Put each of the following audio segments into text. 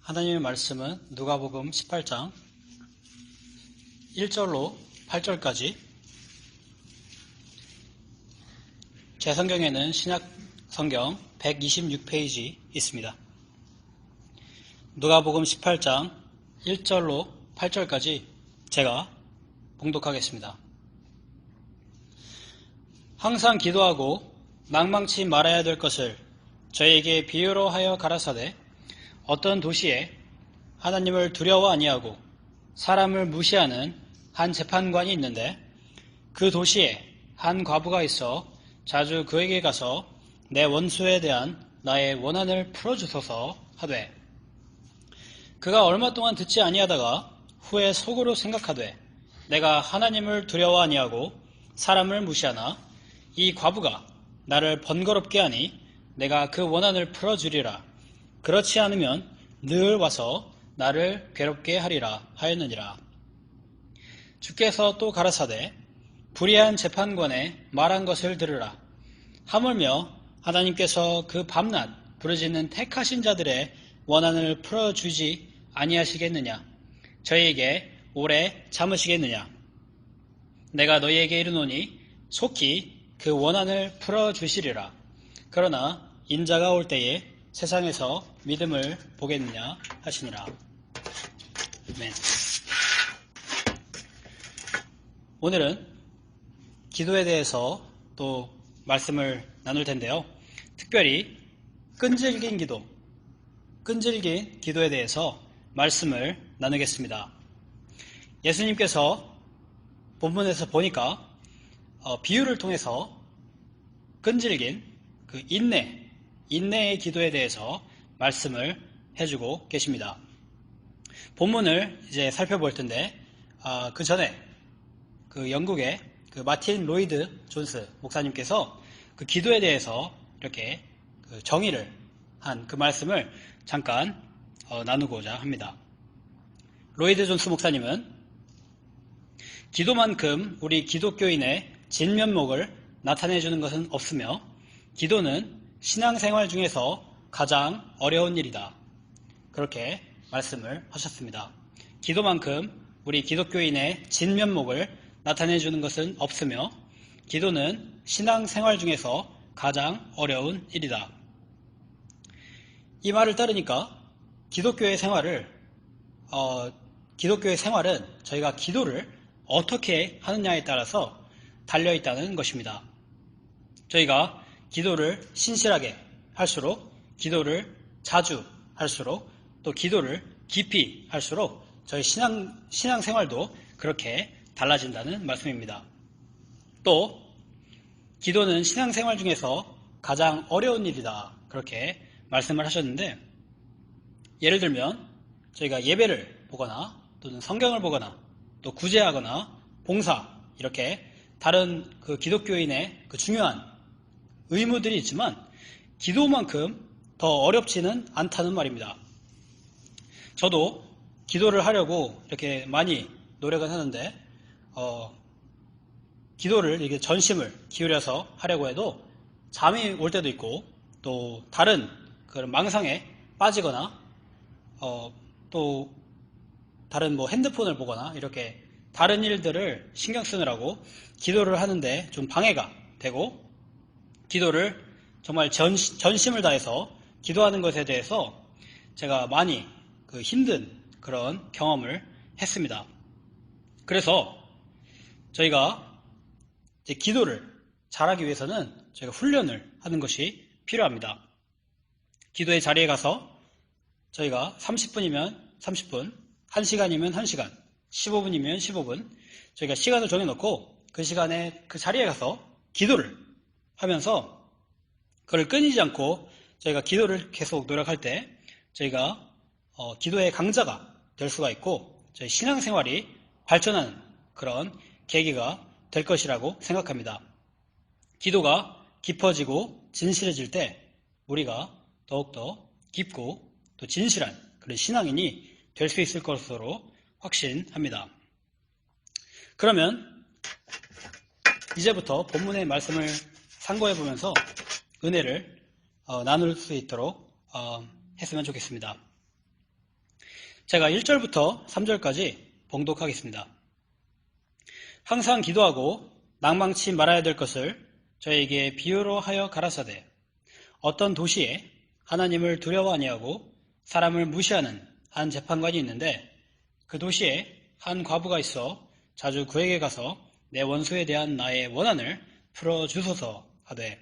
하나님의 말씀은 누가복음 18장 1절로 8절까지, 제 성경에는 신약 성경 126페이지 있습니다. 누가복음 18장 1절로 8절까지 제가 봉독하겠습니다. 항상 기도하고 망망치 말아야 될 것을 저에게 비유로 하여 가라사대, 어떤 도시에 하나님을 두려워 아니하고 사람을 무시하는 한 재판관이 있는데, 그 도시에 한 과부가 있어 자주 그에게 가서 내 원수에 대한 나의 원한을 풀어주소서 하되, 그가 얼마 동안 듣지 아니하다가 후에 속으로 생각하되, 내가 하나님을 두려워 아니하고 사람을 무시하나 이 과부가 나를 번거롭게 하니 내가 그 원한을 풀어주리라. 그렇지 않으면 늘 와서 나를 괴롭게 하리라 하였느니라. 주께서 또 가라사대, 불의한 재판관의 말한 것을 들으라. 하물며 하나님께서 그 밤낮 부르짖는 택하신 자들의 원한을 풀어주지 아니하시겠느냐? 저희에게 오래 참으시겠느냐? 내가 너희에게 이르노니 속히 그 원한을 풀어주시리라. 그러나 인자가 올 때에 세상에서 믿음을 보겠느냐 하시니라. 아멘. 오늘은 기도에 대해서 또 말씀을 나눌 텐데요. 특별히 끈질긴 기도에 대해서 말씀을 나누겠습니다. 예수님께서 본문에서 보니까 비유를 통해서 끈질긴 그 인내의 기도에 대해서 말씀을 해주고 계십니다. 본문을 이제 살펴볼 텐데, 그 전에 그 영국의 그 마틴 로이드 존스 목사님께서 그 기도에 대해서 이렇게 그 정의를 한 그 말씀을 잠깐 나누고자 합니다. 로이드 존스 목사님은 기도만큼 우리 기독교인의 진면목을 나타내주는 것은 없으며, 기도는 신앙생활 중에서 가장 어려운 일이다, 그렇게 말씀을 하셨습니다. 기도만큼 우리 기독교인의 진면목을 나타내주는 것은 없으며, 기도는 신앙생활 중에서 가장 어려운 일이다. 이 말을 따르니까 기독교의 생활은 저희가 기도를 어떻게 하느냐에 따라서 달려있다는 것입니다. 저희가 기도를 신실하게 할수록, 기도를 자주 할수록, 또 기도를 깊이 할수록 저희 신앙생활도 그렇게 달라진다는 말씀입니다. 또 기도는 신앙생활 중에서 가장 어려운 일이다, 그렇게 말씀을 하셨는데, 예를 들면 저희가 예배를 보거나 또는 성경을 보거나 또 구제하거나 봉사, 이렇게 다른 그 기독교인의 그 중요한 의무들이 있지만 기도만큼 더 어렵지는 않다는 말입니다. 저도 기도를 하려고 이렇게 많이 노력은 하는데, 기도를 이렇게 전심을 기울여서 하려고 해도 잠이 올 때도 있고, 또 다른 그런 망상에 빠지거나, 또 다른 뭐 핸드폰을 보거나 이렇게 다른 일들을 신경 쓰느라고 기도를 하는데 좀 방해가 되고, 기도를 정말 전심을 다해서 기도하는 것에 대해서 제가 많이 그 힘든 그런 경험을 했습니다. 그래서 저희가 이제 기도를 잘하기 위해서는 저희가 훈련을 하는 것이 필요합니다. 기도의 자리에 가서 저희가 30분이면 30분, 1시간이면 1시간, 15분이면 15분, 저희가 시간을 정해놓고 그 시간에 그 자리에 가서 기도를 하면서 그걸 끊이지 않고 저희가 기도를 계속 노력할 때 저희가 기도의 강자가 될 수가 있고, 저희 신앙생활이 발전하는 그런 계기가 될 것이라고 생각합니다. 기도가 깊어지고 진실해질 때 우리가 더욱더 깊고 또 진실한 그런 신앙인이 될 수 있을 것으로 확신합니다. 그러면 이제부터 본문의 말씀을 상고해 보면서 은혜를 나눌 수 있도록 했으면 좋겠습니다. 제가 1절부터 3절까지 봉독하겠습니다. 항상 기도하고 낭망치 말아야 될 것을 저에게 비유로 하여 가라사대 어떤 도시에 하나님을 두려워 아니하고 사람을 무시하는 한 재판관이 있는데 그 도시에 한 과부가 있어 자주 그에게 가서 내 원수에 대한 나의 원한을 풀어주소서 하되.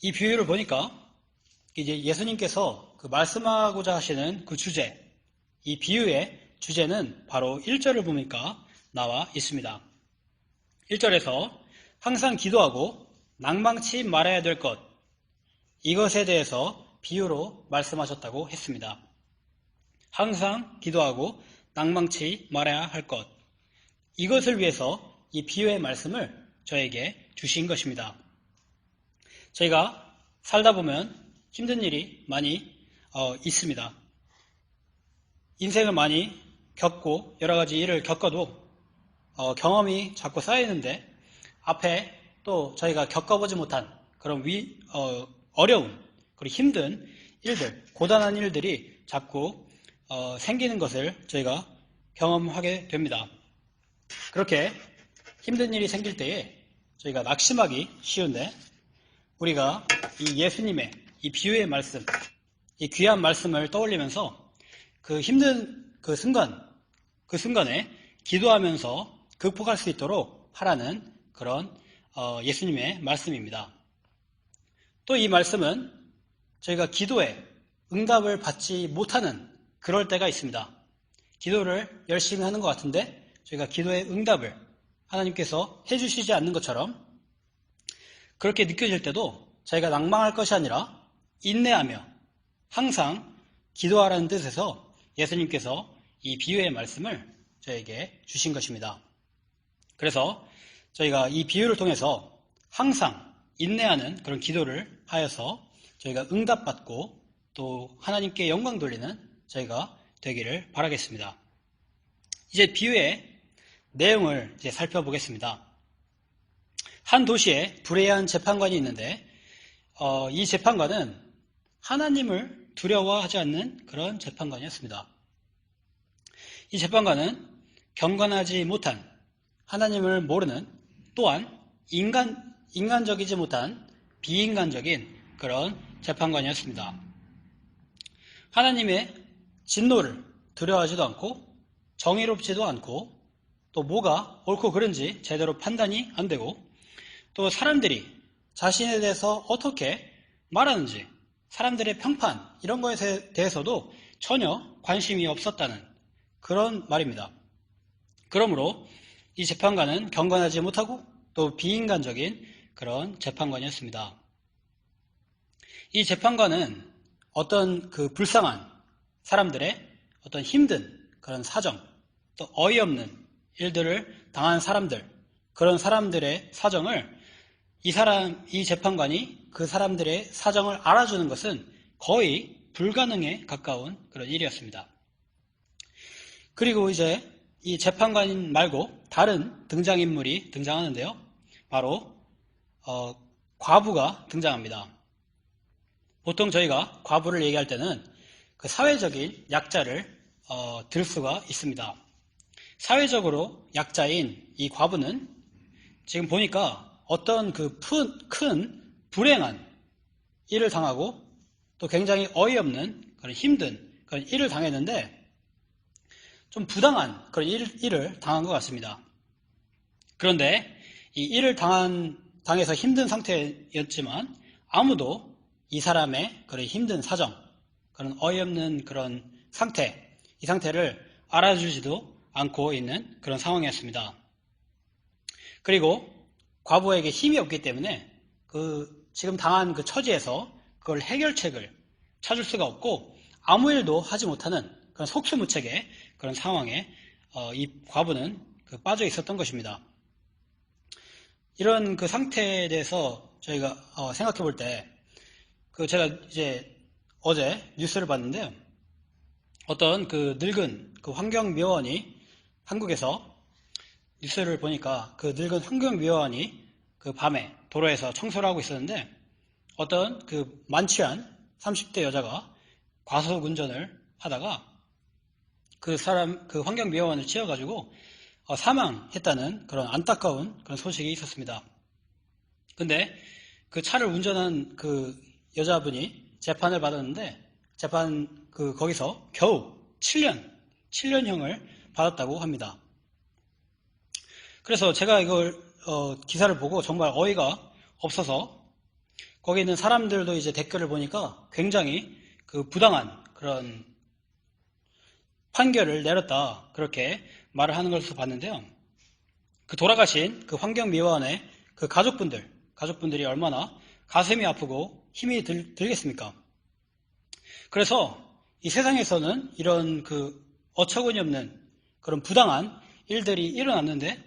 이 비유를 보니까 이제 예수님께서 그 말씀하고자 하시는 그 주제, 이 비유의 주제는 바로 1절을 보니까 나와 있습니다. 1절에서 항상 기도하고 낭망치 말아야 될 것, 이것에 대해서 비유로 말씀하셨다고 했습니다. 항상 기도하고 낭망치 말아야 할 것, 이것을 위해서 이 비유의 말씀을 저에게 주신 것입니다. 저희가 살다 보면 힘든 일이 많이 있습니다. 인생을 많이 겪고 여러 가지 일을 겪어도 경험이 자꾸 쌓이는데 앞에 또 저희가 겪어보지 못한 그런 어려운 그리고 힘든 일들, 고단한 일들이 자꾸 생기는 것을 저희가 경험하게 됩니다. 그렇게 힘든 일이 생길 때에 저희가 낙심하기 쉬운데 우리가 이 예수님의 이 비유의 말씀, 이 귀한 말씀을 떠올리면서 그 힘든 그 순간에 기도하면서 극복할 수 있도록 하라는 그런 예수님의 말씀입니다. 또 이 말씀은 저희가 기도에 응답을 받지 못하는 그럴 때가 있습니다. 기도를 열심히 하는 것 같은데 저희가 기도의 응답을 하나님께서 해주시지 않는 것처럼 그렇게 느껴질 때도 저희가 낭망할 것이 아니라 인내하며 항상 기도하라는 뜻에서 예수님께서 이 비유의 말씀을 저에게 주신 것입니다. 그래서 저희가 이 비유를 통해서 항상 인내하는 그런 기도를 하여서 저희가 응답받고 또 하나님께 영광 돌리는 저희가 되기를 바라겠습니다. 이제 비유의 내용을 이제 살펴보겠습니다. 한 도시에 불의한 재판관이 있는데 이 재판관은 하나님을 두려워하지 않는 그런 재판관이었습니다. 이 재판관은 경건하지 못한, 하나님을 모르는, 또한 인간적이지 못한 비인간적인 그런 재판관이었습니다. 하나님의 진노를 두려워하지도 않고 정의롭지도 않고 또 뭐가 옳고 그른지 제대로 판단이 안 되고 또 사람들이 자신에 대해서 어떻게 말하는지 사람들의 평판 이런 것에 대해서도 전혀 관심이 없었다는 그런 말입니다. 그러므로 이 재판관은 경건하지 못하고 또 비인간적인 그런 재판관이었습니다. 이 재판관은 어떤 그 불쌍한 사람들의 어떤 힘든 그런 사정, 또 어이없는 일들을 당한 사람들, 그런 사람들의 사정을 이 재판관이 그 사람들의 사정을 알아주는 것은 거의 불가능에 가까운 그런 일이었습니다. 그리고 이제 이 재판관 말고 다른 등장인물이 등장하는데요. 바로 과부가 등장합니다. 보통 저희가 과부를 얘기할 때는 그 사회적인 약자를 들 수가 있습니다. 사회적으로 약자인 이 과부는 지금 보니까 어떤 그 큰 불행한 일을 당하고 또 굉장히 어이없는 그런 힘든 그런 일을 당했는데 좀 부당한 그런 일을 당한 것 같습니다. 그런데 이 일을 당해서 힘든 상태였지만 아무도 이 사람의 그런 힘든 사정, 그런 어이없는 그런 상태, 이 상태를 알아주지도 않고 있는 그런 상황이었습니다. 그리고 과부에게 힘이 없기 때문에 지금 당한 그 처지에서 그걸 해결책을 찾을 수가 없고 아무 일도 하지 못하는 그런 속수무책의 그런 상황에 이 과부는 빠져 있었던 것입니다. 이런 그 상태에 대해서 저희가 생각해 볼 때 제가 이제 어제 뉴스를 봤는데요. 어떤 그 늙은 그 환경미화원이 한국에서 뉴스를 보니까 그 늙은 환경미화원이 그 밤에 도로에서 청소를 하고 있었는데 어떤 그 만취한 30대 여자가 과속 운전을 하다가 그 환경미화원을 치여가지고 사망했다는 그런 안타까운 그런 소식이 있었습니다. 근데 그 차를 운전한 그 여자분이 재판을 받았는데 거기서 겨우 7년형을 받았다고 합니다. 그래서 제가 이걸 기사를 보고 정말 어이가 없어서 거기 있는 사람들도 이제 댓글을 보니까 굉장히 그 부당한 그런 판결을 내렸다 그렇게 말을 하는 것을 봤는데요. 그 돌아가신 그 환경미화원의 그 가족분들이 얼마나 가슴이 아프고 힘이 들겠습니까? 그래서 이 세상에서는 이런 그 어처구니 없는 그런 부당한 일들이 일어났는데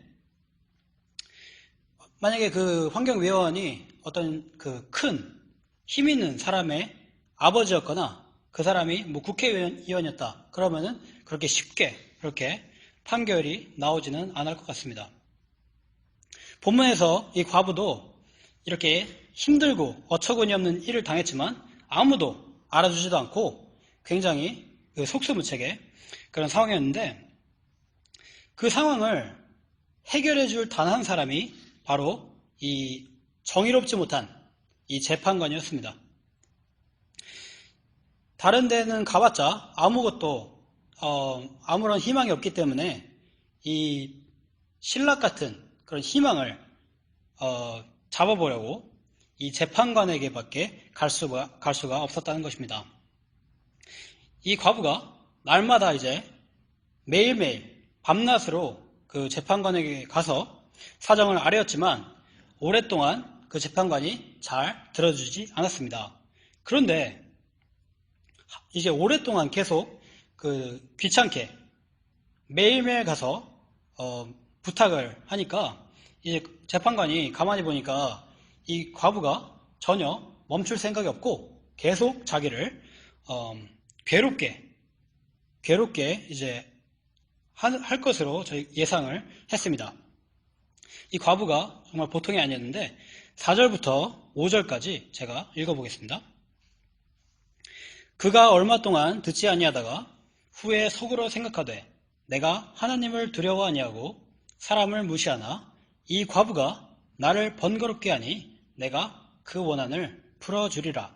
만약에 그 환경미화원이 어떤 그 큰 힘 있는 사람의 아버지였거나 그 사람이 뭐 국회의원이었다 그러면은 그렇게 쉽게 그렇게 판결이 나오지는 않을 것 같습니다. 본문에서 이 과부도 이렇게 힘들고 어처구니 없는 일을 당했지만 아무도 알아주지도 않고 굉장히 속수무책의 그런 상황이었는데 그 상황을 해결해 줄 단 한 사람이 바로 이 정의롭지 못한 이 재판관이었습니다. 다른 데는 가봤자 아무런 희망이 없기 때문에 이 신락 같은 그런 희망을 잡아보려고 이 재판관에게밖에 갈 수가 없었다는 것입니다. 이 과부가 날마다 이제 매일매일 밤낮으로 그 재판관에게 가서 사정을 아뢰었지만 오랫동안 그 재판관이 잘 들어주지 않았습니다. 그런데 이제 오랫동안 계속 그 귀찮게 매일매일 가서 부탁을 하니까 이제 재판관이 가만히 보니까 이 과부가 전혀 멈출 생각이 없고 계속 자기를 괴롭게 이제 할 것으로 저희 예상을 했습니다. 이 과부가 정말 보통이 아니었는데 4절부터 5절까지 제가 읽어보겠습니다. 그가 얼마 동안 듣지 아니하다가 후에 속으로 생각하되 내가 하나님을 두려워 아니하고 사람을 무시하나 이 과부가 나를 번거롭게 하니 내가 그 원한을 풀어주리라.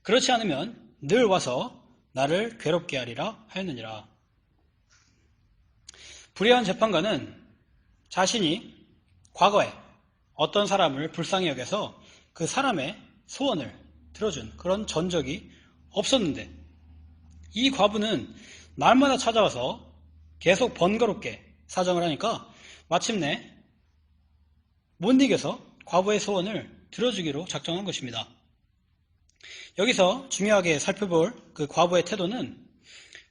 그렇지 않으면 늘 와서 나를 괴롭게 하리라 하였느니라. 불의한 재판관은 자신이 과거에 어떤 사람을 불쌍히 여겨서 그 사람의 소원을 들어준 그런 전적이 없었는데 이 과부는 날마다 찾아와서 계속 번거롭게 사정을 하니까 마침내 못 이겨서 과부의 소원을 들어주기로 작정한 것입니다. 여기서 중요하게 살펴볼 그 과부의 태도는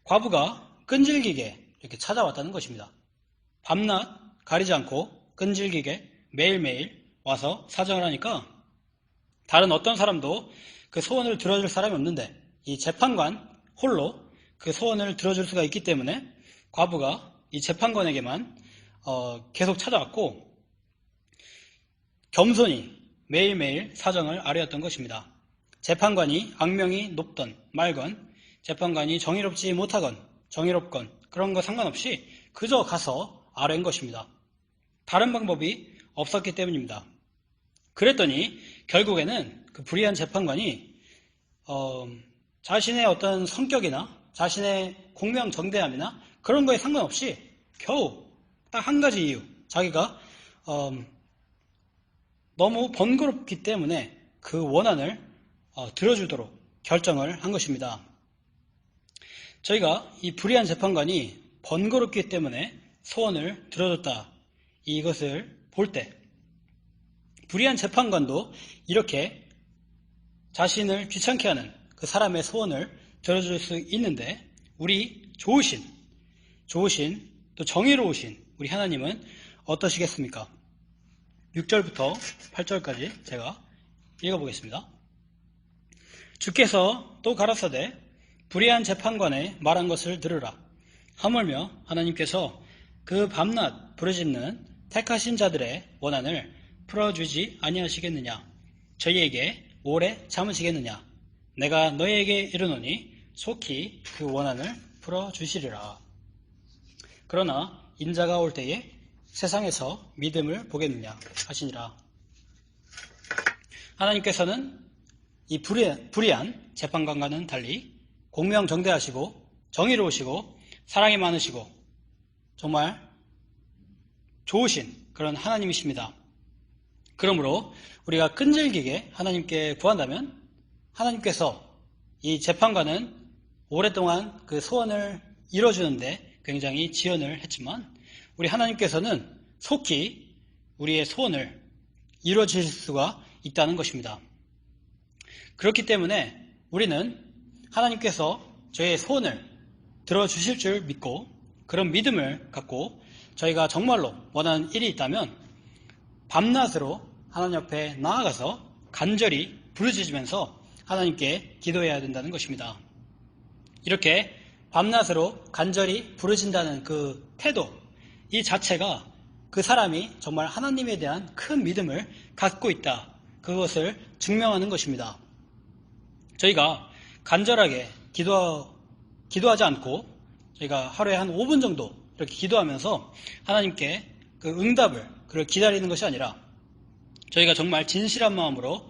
과부가 끈질기게 이렇게 찾아왔다는 것입니다. 밤낮 가리지 않고 끈질기게 매일매일 와서 사정을 하니까 다른 어떤 사람도 그 소원을 들어줄 사람이 없는데 이 재판관 홀로 그 소원을 들어줄 수가 있기 때문에 과부가 이 재판관에게만 계속 찾아왔고 겸손히 매일매일 사정을 아뢰었던 것입니다. 재판관이 악명이 높던 말건 재판관이 정의롭지 못하건 정의롭건 그런 거 상관없이 그저 가서 아뢰는 것입니다. 다른 방법이 없었기 때문입니다. 그랬더니 결국에는 그 불의한 재판관이 자신의 어떤 성격이나 자신의 공명정대함이나 그런 거에 상관없이 겨우 딱 한 가지 이유, 자기가 너무 번거롭기 때문에 그 원한을 들어주도록 결정을 한 것입니다. 저희가 이 불의한 재판관이 번거롭기 때문에 소원을 들어줬다 이것을 볼 때 불의한 재판관도 이렇게 자신을 귀찮게 하는 그 사람의 소원을 들어줄 수 있는데 우리 좋으신 또 정의로우신 우리 하나님은 어떠시겠습니까? 6절부터 8절까지 제가 읽어보겠습니다. 주께서 또 가라사대 불의한 재판관의 말한 것을 들으라. 하물며 하나님께서 그 밤낮 부르짖는 택하신 자들의 원한을 풀어주지 아니하시겠느냐? 저희에게 오래 참으시겠느냐? 내가 너희에게 이르노니 속히 그 원한을 풀어주시리라. 그러나 인자가 올 때에 세상에서 믿음을 보겠느냐 하시니라. 하나님께서는 이 불의한 재판관과는 달리 공명정대하시고 정의로우시고 사랑이 많으시고 정말 좋으신 그런 하나님이십니다. 그러므로 우리가 끈질기게 하나님께 구한다면 하나님께서 이 재판관은 오랫동안 그 소원을 이뤄주는데 굉장히 지연을 했지만 우리 하나님께서는 속히 우리의 소원을 이루어주실 수가 있다는 것입니다. 그렇기 때문에 우리는 하나님께서 저희의 소원을 들어주실 줄 믿고 그런 믿음을 갖고 저희가 정말로 원하는 일이 있다면 밤낮으로 하나님 앞에 나아가서 간절히 부르짖으면서 하나님께 기도해야 된다는 것입니다. 이렇게 밤낮으로 간절히 부르짖는다는 그 태도, 이 자체가 그 사람이 정말 하나님에 대한 큰 믿음을 갖고 있다. 그것을 증명하는 것입니다. 저희가 간절하게 기도하지 않고 저희가 하루에 한 5분 정도 이렇게 기도하면서 하나님께 그 응답을 그걸 기다리는 것이 아니라 저희가 정말 진실한 마음으로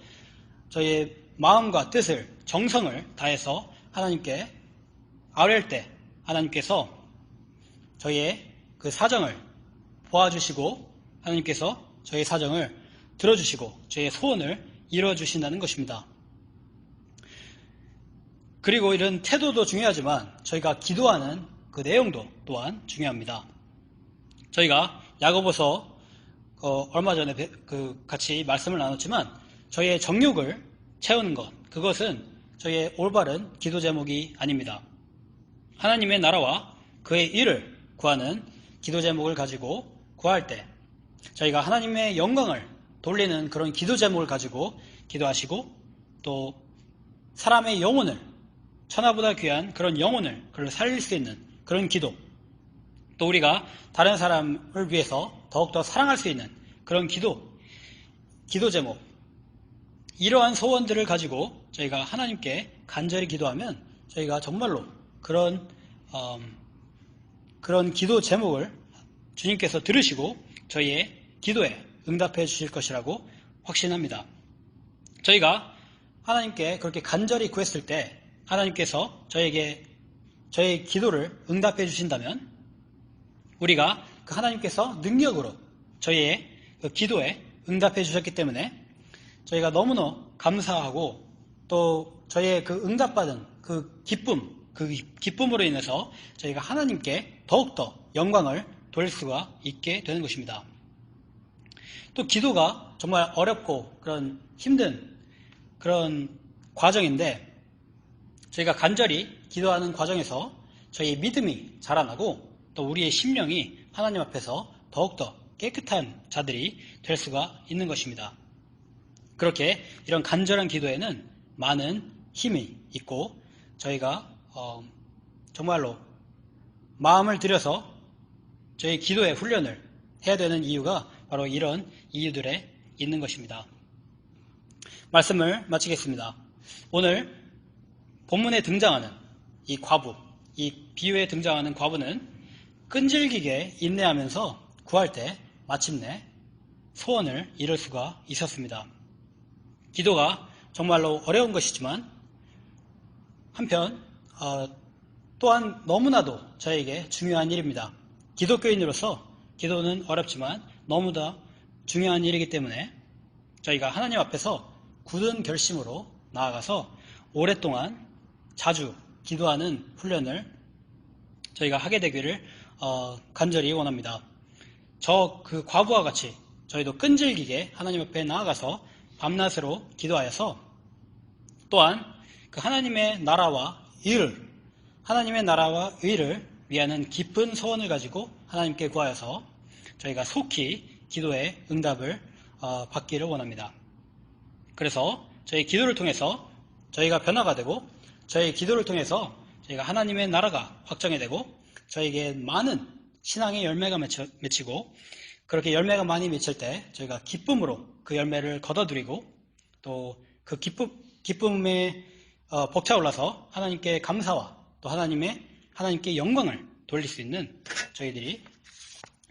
저희의 마음과 뜻을 정성을 다해서 하나님께 아뢰할 때 하나님께서 저희의 그 사정을 보아주시고 하나님께서 저희의 사정을 들어주시고 저희의 소원을 이루어주신다는 것입니다. 그리고 이런 태도도 중요하지만 저희가 기도하는 그 내용도 또한 중요합니다. 저희가 야고보서 얼마 전에 같이 말씀을 나눴지만 저희의 정욕을 채우는 것, 그것은 저희의 올바른 기도 제목이 아닙니다. 하나님의 나라와 그의 일을 구하는 기도 제목을 가지고 구할 때 저희가 하나님의 영광을 돌리는 그런 기도 제목을 가지고 기도하시고 또 사람의 영혼을 천하보다 귀한 그런 영혼을 그걸 살릴 수 있는 그런 기도, 또 우리가 다른 사람을 위해서 더욱더 사랑할 수 있는 그런 기도 제목, 이러한 소원들을 가지고 저희가 하나님께 간절히 기도하면 저희가 정말로 그런 기도 제목을 주님께서 들으시고 저희의 기도에 응답해 주실 것이라고 확신합니다. 저희가 하나님께 그렇게 간절히 구했을 때 하나님께서 저에게 저의 기도를 응답해 주신다면 우리가 그 하나님께서 능력으로 저희의 그 기도에 응답해 주셨기 때문에 저희가 너무나 감사하고 또 저희의 그 응답받은 그 기쁨으로 인해서 저희가 하나님께 더욱더 영광을 돌릴 수가 있게 되는 것입니다. 또 기도가 정말 어렵고 그런 힘든 그런 과정인데 저희가 간절히 기도하는 과정에서 저희의 믿음이 자라나고 또 우리의 심령이 하나님 앞에서 더욱더 깨끗한 자들이 될 수가 있는 것입니다. 그렇게 이런 간절한 기도에는 많은 힘이 있고 저희가 정말로 마음을 들여서 저희 기도의 훈련을 해야 되는 이유가 바로 이런 이유들에 있는 것입니다. 말씀을 마치겠습니다. 오늘 본문에 등장하는 이 과부, 이 비유에 등장하는 과부는 끈질기게 인내하면서 구할 때 마침내 소원을 이룰 수가 있었습니다. 기도가 정말로 어려운 것이지만 한편 또한 너무나도 저에게 중요한 일입니다. 기독교인으로서 기도는 어렵지만 너무나 중요한 일이기 때문에 저희가 하나님 앞에서 굳은 결심으로 나아가서 오랫동안 자주 기도하는 훈련을 저희가 하게 되기를 간절히 원합니다. 그 과부와 같이 저희도 끈질기게 하나님 앞에 나아가서 밤낮으로 기도하여서 또한 그 하나님의 나라와 의를 위하는 깊은 소원을 가지고 하나님께 구하여서 저희가 속히 기도의 응답을 받기를 원합니다. 그래서 저희 기도를 통해서 저희가 변화가 되고 저희 기도를 통해서 저희가 하나님의 나라가 확정이 되고 저에게 많은 신앙의 열매가 맺히고 그렇게 열매가 많이 맺힐 때 저희가 기쁨으로 그 열매를 거둬들이고 또 그 기쁨의 벅차올라서 하나님께 감사와 또 하나님께 영광을 돌릴 수 있는 저희들이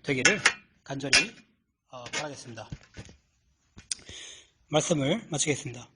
되기를 간절히 바라겠습니다. 말씀을 마치겠습니다.